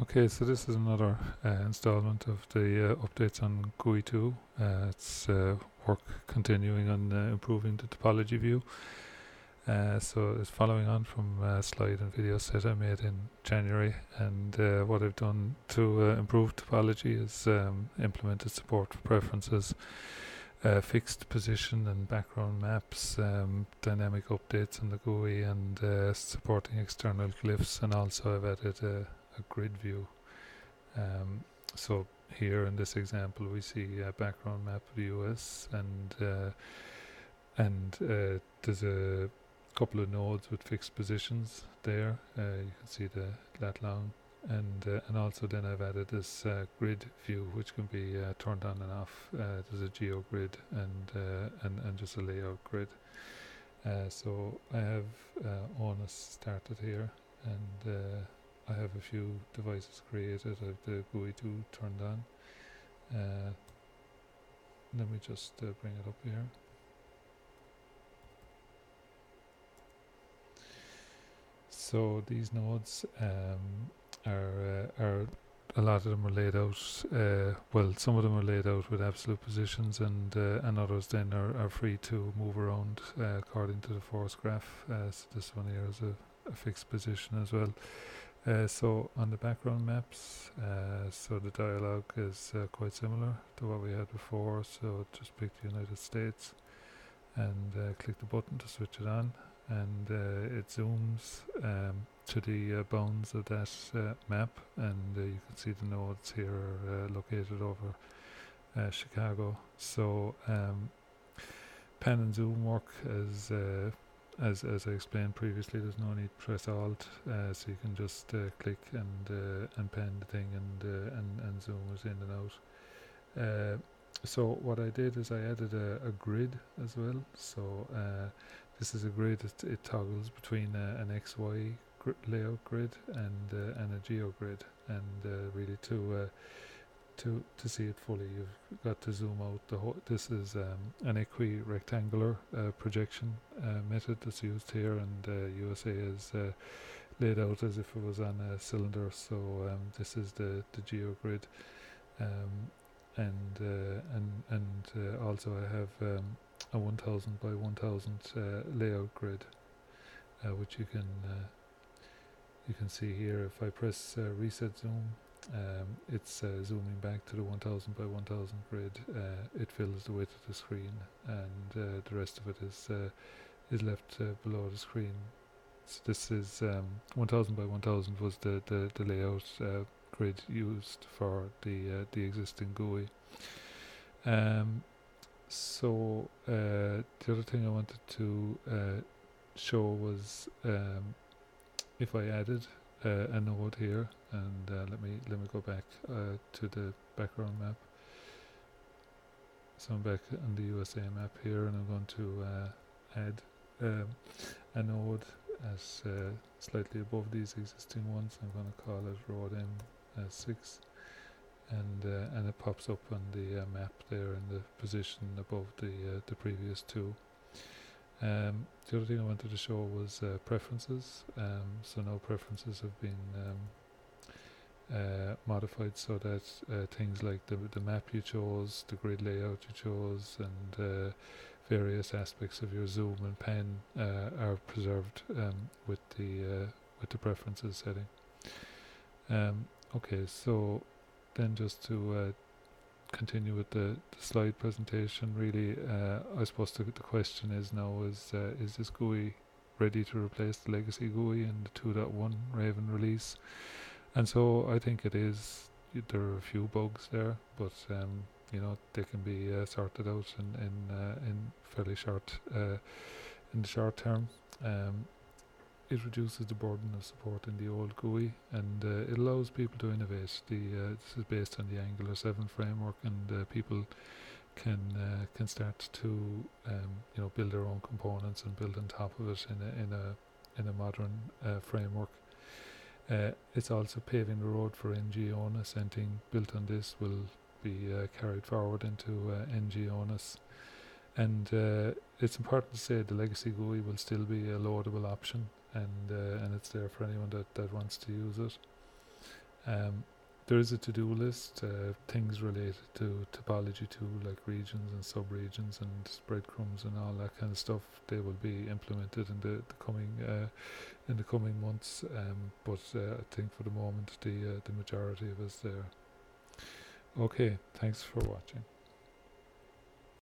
Okay, so this is another installment of the updates on GUI2. It's work continuing on improving the topology view. So it's following on from a slide and video set I made in January, and what I've done to improve topology is implemented support for preferences, fixed position and background maps, dynamic updates on the GUI, and supporting external glyphs, and also I've added a grid view. So here in this example we see a background map of the US, and there's a couple of nodes with fixed positions there. You can see the lat long, and also then I've added this grid view which can be turned on and off. There's a geo grid and just a layout grid. So I have ONOS started here, and I have a few devices created. I have the GUI2 turned on. Let me just bring it up here. So these nodes are a lot of them are laid out. Well, some of them are laid out with absolute positions, and others then are free to move around according to the force graph. So this one here is a fixed position as well. So on the background maps, so the dialog is quite similar to what we had before. So just pick the United States and click the button to switch it on, and it zooms to the bounds of that map, and you can see the nodes here are located over Chicago. So pan and zoom work as I explained previously. There's no need to press Alt, so you can just click and pan the thing and zoom it in and out. So what I did is I added a grid as well. So this is a grid. It toggles between an XY layout grid and a geo grid, and really to see it fully, you've got to zoom out the whole. This is an equi-rectangular projection method that's used here, and USA is laid out as if it was on a cylinder. So this is the geo grid, and also I have a 1000 by 1000 layout grid, which you can see here. If I press reset zoom, it's zooming back to the 1000 by 1000 grid. It fills the width of the screen, and the rest of it is left below the screen. So this is 1000 by 1000 was the layout grid used for the existing GUI. So the other thing I wanted to show was if I added a node here, and let me go back to the background map. So I'm back on the USA map here, and I'm going to add a node as slightly above these existing ones. I'm going to call it road M6, and it pops up on the map there in the position above the previous two. The other thing I wanted to show was preferences. So now preferences have been modified so that things like the map you chose, the grid layout you chose, and various aspects of your zoom and pan are preserved with the preferences setting. Okay, so then just to continue with the slide presentation, really, I suppose the question is now, is this GUI ready to replace the legacy GUI in the 2.1 Raven release? And so I think it is. There are a few bugs there, but they can be sorted out in fairly short in the short term. It reduces the burden of supporting the old GUI, and it allows people to innovate. This is based on the Angular 7 framework, and people can start to build their own components and build on top of it in a modern framework. It's also paving the road for ONOS. Anything built on this will be carried forward into ONOS. And it's important to say the legacy GUI will still be a loadable option, and it's there for anyone that wants to use it. There is a to-do list, things related to topology too, like regions and sub-regions and breadcrumbs and all that kind of stuff. They will be implemented in the coming months. But I think for the moment the majority of us there. Okay, thanks for watching.